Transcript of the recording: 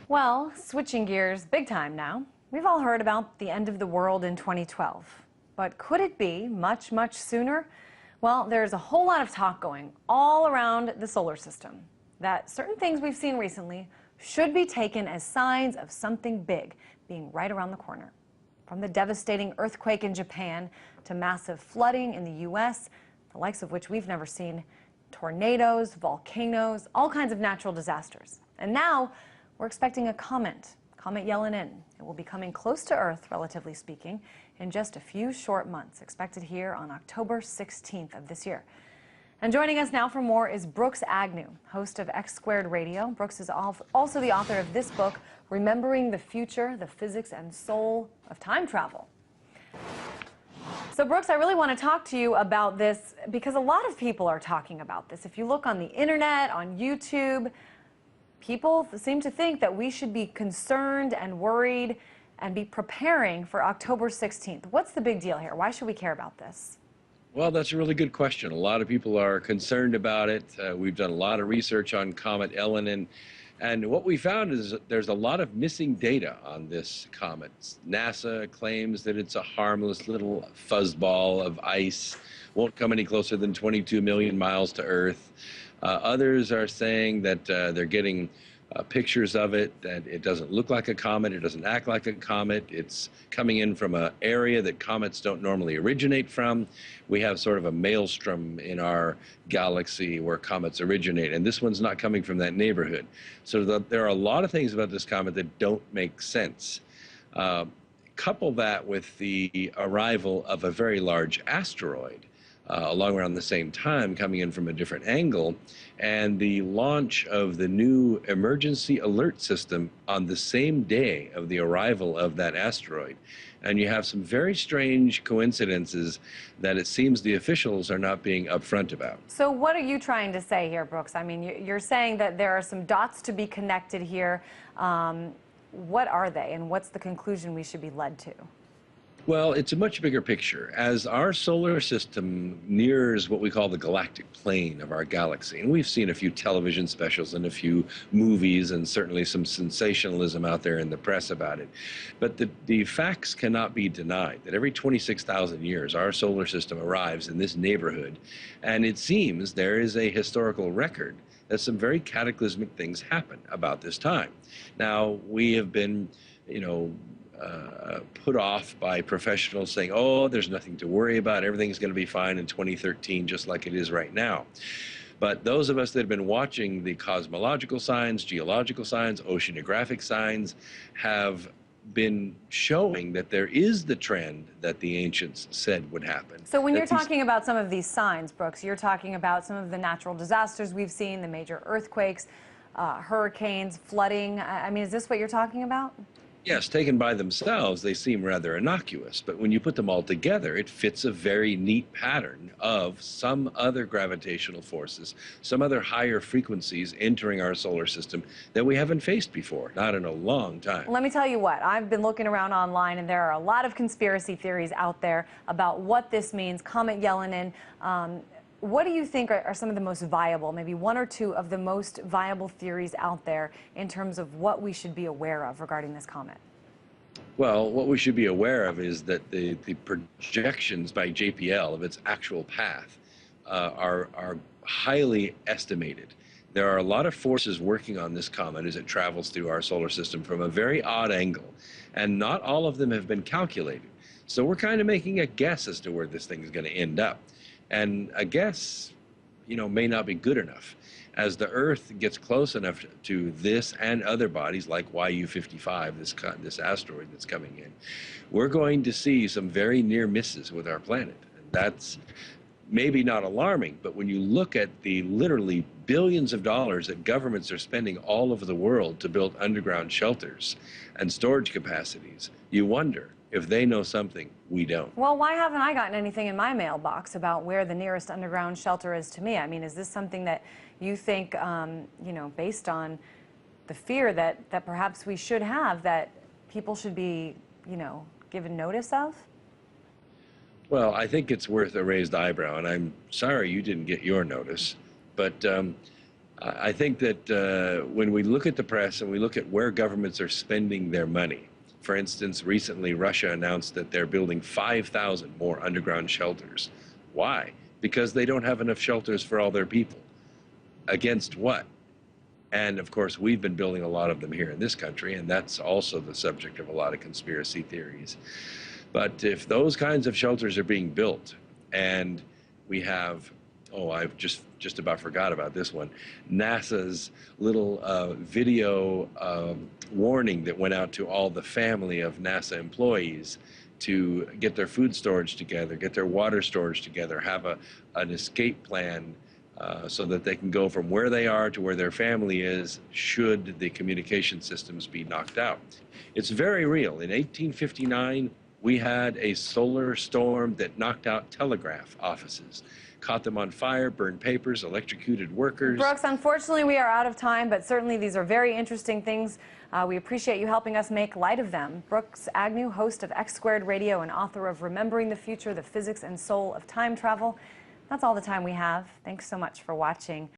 Well, switching gears big time now. We've all heard about the end of the world in 2012. But could it be much, much sooner? Well, there's a whole lot of talk going all around the solar system that certain things we've seen recently should be taken as signs of something big being right around the corner. From the devastating earthquake in Japan to massive flooding in the U.S., the likes of which we've never seen, tornadoes, volcanoes, all kinds of natural disasters. And now we're expecting a Comet Elenin. It will be coming close to Earth, relatively speaking, in just a few short months, expected here on October 16th of this year. And joining us now for more is Brooks Agnew, host of X Squared Radio. Brooks is also the author of this book, Remembering the Future, the Physics and Soul of Time Travel. So Brooks, I really want to talk to you about this because a lot of people are talking about this. If you look on the internet, on YouTube, people seem to think that we should be concerned and worried and be preparing for October 16th. What's the big deal here? Why should we care about this? Well, that's a really good question. A lot of people are concerned about it. We've done a lot of research on Comet Elenin, and what we found is that there's a lot of missing data on this comet. NASA claims that it's a harmless little fuzzball of ice, won't come any closer than 22 million miles to Earth. Others are saying that they're getting pictures of it, that it doesn't look like a comet, it doesn't act like a comet, it's coming in from an area that comets don't normally originate from. We have sort of a maelstrom in our galaxy where comets originate, and this one's not coming from that neighborhood. So there are a lot of things about this comet that don't make sense. Couple that with the arrival of a very large asteroid along around the same time, coming in from a different angle, and the launch of the new emergency alert system on the same day of the arrival of that asteroid. And you have some very strange coincidences that it seems the officials are not being upfront about. So what are you trying to say here, Brooks? I mean, you're saying that there are some dots to be connected here. What are they, and what's the conclusion we should be led to? Well, it's a much bigger picture. As our solar system nears what we call the galactic plane of our galaxy, and we've seen a few television specials and a few movies and certainly some sensationalism out there in the press about it, but the facts cannot be denied that every 26,000 years our solar system arrives in this neighborhood, and it seems there is a historical record that some very cataclysmic things happen about this time. Now, we have been, put off by professionals saying, oh, there's nothing to worry about, everything's going to be fine in 2013 just like it is right now. But those of us that have been watching the cosmological signs, geological signs, oceanographic signs have been showing that there is the trend that the ancients said would happen. So when you're talking about some of these signs, Brooks, you're talking about some of the natural disasters we've seen, the major earthquakes, hurricanes, flooding. I mean, is this what you're talking about? Yes, taken by themselves, they seem rather innocuous, but when you put them all together, it fits a very neat pattern of some other gravitational forces, some other higher frequencies entering our solar system that we haven't faced before, not in a long time. Let me tell you what, I've been looking around online, and there are a lot of conspiracy theories out there about what this means. Comet Elenin. What do you think are some of the most viable, maybe one or two of the most viable theories out there in terms of what we should be aware of regarding this comet? Well, what we should be aware of is that the projections by JPL of its actual path are highly estimated. There are a lot of forces working on this comet as it travels through our solar system from a very odd angle, and not all of them have been calculated. So we're kind of making a guess as to where this thing is going to end up. And a guess, may not be good enough. As the Earth gets close enough to this and other bodies like YU-55, this asteroid that's coming in, we're going to see some very near misses with our planet. And that's maybe not alarming, but when you look at the literally billions of dollars that governments are spending all over the world to build underground shelters and storage capacities, you wonder if they know something we don't. Well, why haven't I gotten anything in my mailbox about where the nearest underground shelter is to me? I mean, is this something that you think, based on the fear that perhaps we should have, that people should be, given notice of? Well, I think it's worth a raised eyebrow, and I'm sorry you didn't get your notice, but I think that when we look at the press and we look at where governments are spending their money, for instance, recently Russia announced that they're building 5,000 more underground shelters. Why? Because they don't have enough shelters for all their people. Against what? And of course, we've been building a lot of them here in this country, and that's also the subject of a lot of conspiracy theories. But if those kinds of shelters are being built, and we have, oh, I've just about forgot about this one, NASA's little video warning that went out to all the family of NASA employees to get their food storage together, get their water storage together, have an escape plan so that they can go from where they are to where their family is should the communication systems be knocked out. It's very real. In 1859, we had a solar storm that knocked out telegraph offices, caught them on fire, burned papers, electrocuted workers. Brooks, unfortunately, we are out of time, but certainly these are very interesting things. We appreciate you helping us make light of them. Brooks Agnew, host of X Squared Radio and author of Remembering the Future, the Physics and Soul of Time Travel. That's all the time we have. Thanks so much for watching.